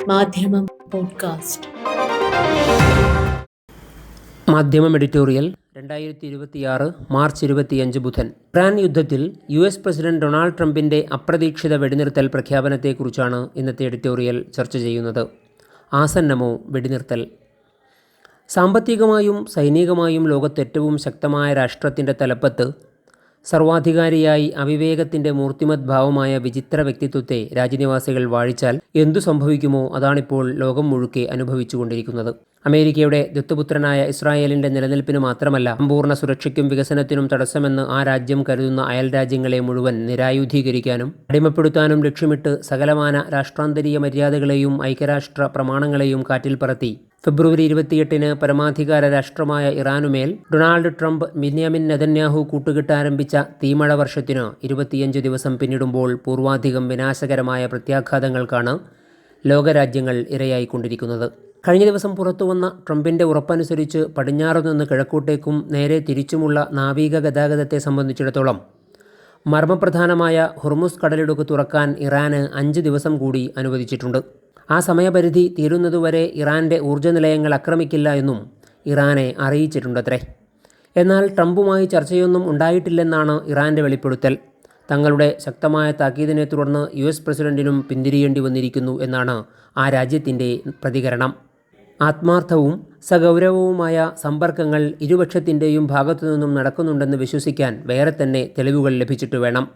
മാധ്യമം പോഡ്കാസ്റ്റ്. മാധ്യമം editorial 2026 March 25 ബുധൻ. ഇറാൻ യുദ്ധത്തിൽ US പ്രസിഡന്റ് ഡൊണാൾഡ് ട്രംപിൻ്റെ അപ്രതീക്ഷിത വെടിനിർത്തൽ പ്രഖ്യാപനത്തെക്കുറിച്ചാണ് ഇന്നത്തെ എഡിറ്റോറിയൽ ചർച്ച ചെയ്യുന്നത്. ആസന്നമോ വെടിനിർത്തൽ? സാമ്പത്തികമായും സൈനികമായും ലോകത്തേറ്റവും ശക്തമായ രാഷ്ട്രത്തിൻ്റെ തലപ്പത്ത് സർവാധികാരിയായി അവിവേകത്തിൻ്റെ മൂർത്തിമത് ഭാവമായ വിചിത്ര വ്യക്തിത്വത്തെ രാജ്യനിവാസികൾ വാഴിച്ചാൽ എന്തു സംഭവിക്കുമോ അതാണിപ്പോൾ ലോകം മുഴുക്കെ അനുഭവിച്ചുകൊണ്ടിരിക്കുന്നത്. അമേരിക്കയുടെ ദത്തുപുത്രനായ ഇസ്രായേലിൻ്റെ നിലനിൽപ്പിന് മാത്രമല്ല, സമ്പൂർണ്ണ സുരക്ഷയ്ക്കും വികസനത്തിനും തടസ്സമെന്ന് ആ രാജ്യം കരുതുന്ന അയൽ രാജ്യങ്ങളെ മുഴുവൻ നിരായുധീകരിക്കാനും അടിമപ്പെടുത്താനും ലക്ഷ്യമിട്ട് സകലമാന രാഷ്ട്രാന്തരീയ മര്യാദകളെയും ഐക്യരാഷ്ട്ര പ്രമാണങ്ങളെയും കാറ്റിൽ പറത്തി ഫെബ്രുവരി 28 പരമാധികാര രാഷ്ട്രമായ ഇറാനുമേൽ ഡൊണാൾഡ് ട്രംപ് ബെന്യാമിൻ നെതന്യാഹു കൂട്ടുകെട്ടാരംഭിച്ച തീമഴ വർഷത്തിന് 25 ദിവസം പിന്നിടുമ്പോൾ പൂർവാധികം വിനാശകരമായ പ്രത്യാഘാതങ്ങൾക്കാണ് ലോകരാജ്യങ്ങൾ ഇരയായിക്കൊണ്ടിരിക്കുന്നത്. കഴിഞ്ഞ ദിവസം പുറത്തുവന്ന ട്രംപിൻ്റെ ഉറപ്പനുസരിച്ച് പടിഞ്ഞാറു നിന്ന് കിഴക്കോട്ടേക്കും നേരെ തിരിച്ചുമുള്ള നാവിക ഗതാഗതത്തെ സംബന്ധിച്ചിടത്തോളം മർമ്മപ്രധാനമായ ഹൊർമുസ് കടലിടുക്ക് തുറക്കാൻ ഇറാന് 5 ദിവസം കൂടി അനുവദിച്ചിട്ടുണ്ട്. ആ സമയപരിധി തീരുന്നതുവരെ ഇറാൻ്റെ ഊർജ്ജ നിലയങ്ങൾ ആക്രമിക്കില്ല എന്നും ഇറാനെ അറിയിച്ചിട്ടുണ്ടത്രേ. എന്നാൽ ട്രംപുമായി ചർച്ചയൊന്നും ഉണ്ടായിട്ടില്ലെന്നാണ് ഇറാൻ്റെ വെളിപ്പെടുത്തൽ. തങ്ങളുടെ ശക്തമായ താക്കീതിനെ തുടർന്ന് US പ്രസിഡന്റിനും പിന്തിരിയേണ്ടി വന്നിരിക്കുന്നു എന്നാണ് ആ രാജ്യത്തിൻ്റെ പ്രതികരണം. ആത്മാർത്ഥവും സഗൗരവവുമായ സമ്പർക്കങ്ങൾ ഇരുപക്ഷത്തിൻ്റെയും ഭാഗത്തു നിന്നും നടക്കുന്നുണ്ടെന്ന് വിശ്വസിക്കാൻ വേറെ തന്നെ തെളിവുകൾ ലഭിച്ചിട്ട് വേണം.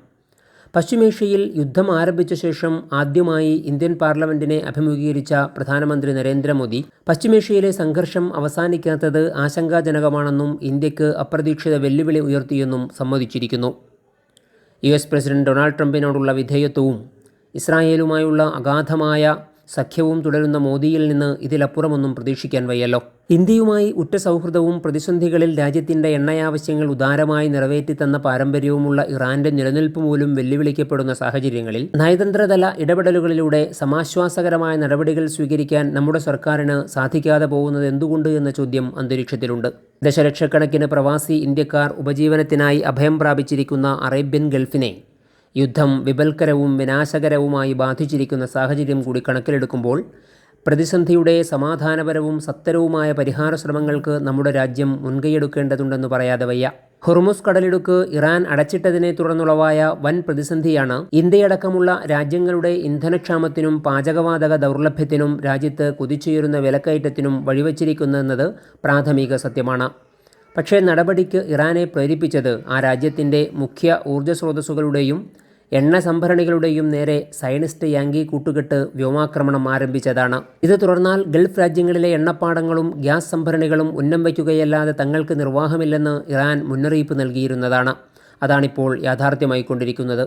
പശ്ചിമേഷ്യയിൽ യുദ്ധം ആരംഭിച്ച ശേഷം ആദ്യമായി ഇന്ത്യൻ പാർലമെൻറ്റിനെ അഭിമുഖീകരിച്ച പ്രധാനമന്ത്രി നരേന്ദ്രമോദി പശ്ചിമേഷ്യയിലെ സംഘർഷം അവസാനിക്കാത്തത് ആശങ്കാജനകമാണെന്നും ഇന്ത്യക്ക് അപ്രതീക്ഷിത വെല്ലുവിളി ഉയർത്തിയെന്നും സമ്മതിച്ചിരിക്കുന്നു. US പ്രസിഡന്റ് ഡൊണാൾഡ് ട്രംപിനോടുള്ള വിധേയത്വവും ഇസ്രായേലുമായുള്ള അഗാധമായ സഖ്യവും തുടരുന്ന മോദിയിൽ നിന്ന് ഇതിലപ്പുറമൊന്നും പ്രതീക്ഷിക്കാൻ വയ്യല്ലോ. ഇന്ത്യയുമായി ഉറ്റ സൗഹൃദവും പ്രതിസന്ധികളിൽ രാജ്യത്തിൻ്റെ എണ്ണയാവശ്യങ്ങൾ ഉദാരമായി നിറവേറ്റിത്തന്ന പാരമ്പര്യവുമുള്ള ഇറാൻ്റെ നിലനിൽപ്പ് പോലും വെല്ലുവിളിക്കപ്പെടുന്ന സാഹചര്യങ്ങളിൽ നയതന്ത്രതല ഇടപെടലുകളിലൂടെ സമാശ്വാസകരമായ നടപടികൾ സ്വീകരിക്കാൻ നമ്മുടെ സർക്കാരിന് സാധിക്കാതെ പോകുന്നത് എന്തുകൊണ്ട് എന്ന ചോദ്യം അന്തരീക്ഷത്തിലുണ്ട്. ദശലക്ഷക്കണക്കിന് പ്രവാസി ഇന്ത്യക്കാർ ഉപജീവനത്തിനായി അഭയം പ്രാപിച്ചിരിക്കുന്ന അറേബ്യൻ ഗൾഫിനെ യുദ്ധം വിപൽക്കരവും വിനാശകരവുമായി ബാധിച്ചിരിക്കുന്ന സാഹചര്യം കൂടി കണക്കിലെടുക്കുമ്പോൾ പ്രതിസന്ധിയുടെ സമാധാനപരവും സത്തരവുമായ പരിഹാര ശ്രമങ്ങൾക്ക് നമ്മുടെ രാജ്യം മുൻകൈയെടുക്കേണ്ടതുണ്ടെന്ന് പറയാതെ വയ്യ. ഹൊർമുസ് കടലിടുക്ക് ഇറാൻ അടച്ചിട്ടതിനെ തുടർന്നുളവായ വൻ പ്രതിസന്ധിയാണ് ഇന്ത്യയടക്കമുള്ള രാജ്യങ്ങളുടെ ഇന്ധനക്ഷാമത്തിനും പാചകവാതക ദൗർലഭ്യത്തിനും രാജ്യത്ത് കുതിച്ചുയരുന്ന വിലക്കയറ്റത്തിനും വഴിവച്ചിരിക്കുന്നതെന്നത് പ്രാഥമിക സത്യമാണ്. പക്ഷേ നടപടിക്ക് ഇറാനെ പ്രേരിപ്പിച്ചത് ആ രാജ്യത്തിൻ്റെ മുഖ്യ ഊർജ്ജ സ്രോതസ്സുകളുടെയും എണ്ണ സംഭരണികളുടെയും നേരെ സയനിസ്റ്റ് യാങ്കി കൂട്ടുകെട്ട് വ്യോമാക്രമണം ആരംഭിച്ചതാണ്. ഇത് തുടർന്നാൽ ഗൾഫ് രാജ്യങ്ങളിലെ എണ്ണപ്പാടങ്ങളും ഗ്യാസ് സംഭരണികളും ഉന്നം വയ്ക്കുകയല്ലാതെ തങ്ങൾക്ക് നിർവാഹമില്ലെന്ന് ഇറാൻ മുന്നറിയിപ്പ് നൽകിയിരുന്നതാണ്. അതാണിപ്പോൾ യാഥാർത്ഥ്യമായിക്കൊണ്ടിരിക്കുന്നത്.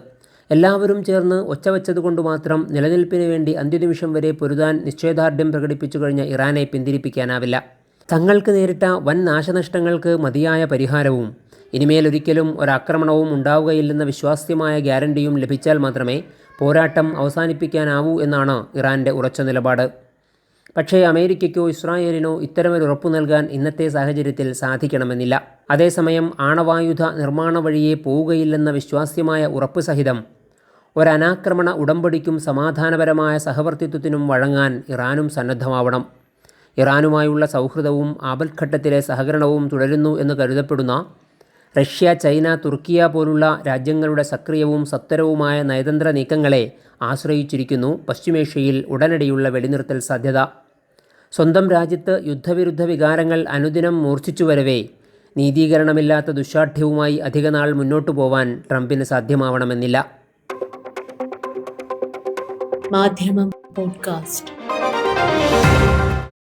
എല്ലാവരും ചേർന്ന് ഒച്ചവെച്ചതുകൊണ്ട് മാത്രം നിലനിൽപ്പിന് വേണ്ടി അന്ത്യനിമിഷം വരെ പൊരുതാൻ നിശ്ചയദാർഢ്യം പ്രകടിപ്പിച്ചു കഴിഞ്ഞ ഇറാനെ പിന്തിരിപ്പിക്കാനാവില്ല. തങ്ങൾക്ക് നേരിട്ട വൻ നാശനഷ്ടങ്ങൾക്ക് മതിയായ പരിഹാരവും ഇനിമേലൊരിക്കലും ഒരാക്രമണവും ഉണ്ടാവുകയില്ലെന്ന വിശ്വാസ്യമായ ഗ്യാരണ്ടിയും ലഭിച്ചാൽ മാത്രമേ പോരാട്ടം അവസാനിപ്പിക്കാനാവൂ എന്നാണ് ഇറാൻ്റെ ഉറച്ച നിലപാട്. പക്ഷേ അമേരിക്കയ്ക്കോ ഇസ്രായേലിനോ ഇത്തരമൊരു ഉറപ്പു നൽകാൻ ഇന്നത്തെ സാഹചര്യത്തിൽ സാധിക്കണമെന്നില്ല. അതേസമയം ആണവായുധ നിർമ്മാണ വഴിയെ പോവുകയില്ലെന്ന വിശ്വാസ്യമായ ഉറപ്പ് സഹിതം ഒരനാക്രമണ ഉടമ്പടിക്കും സമാധാനപരമായ സഹവർത്തിത്വത്തിനും വഴങ്ങാൻ ഇറാനും സന്നദ്ധമാവണം. ഇറാനുമായുള്ള സൗഹൃദവും ആപത്ഘട്ടത്തിലെ സഹകരണവും തുടരുന്നു എന്ന് കരുതപ്പെടുന്ന റഷ്യ, ചൈന, തുർക്കിയ പോലുള്ള രാജ്യങ്ങളുടെ സക്രിയവും സത്വരവുമായ നയതന്ത്ര നീക്കങ്ങളെ ആശ്രയിച്ചിരിക്കുന്നു പശ്ചിമേഷ്യയിൽ ഉടനടിയുള്ള വെടിനിർത്തൽ സാധ്യത. സ്വന്തം രാജ്യത്ത് യുദ്ധവിരുദ്ധ വികാരങ്ങൾ അനുദിനം മൂർച്ഛിച്ചു വരവേ നീതീകരണമില്ലാത്ത ദുശ്ശാഠ്യവുമായി അധികനാൾ മുന്നോട്ടു പോവാൻ ട്രംപിന് സാധ്യമാവണമെന്നില്ല. മാധ്യമം പോഡ്കാസ്റ്റ്.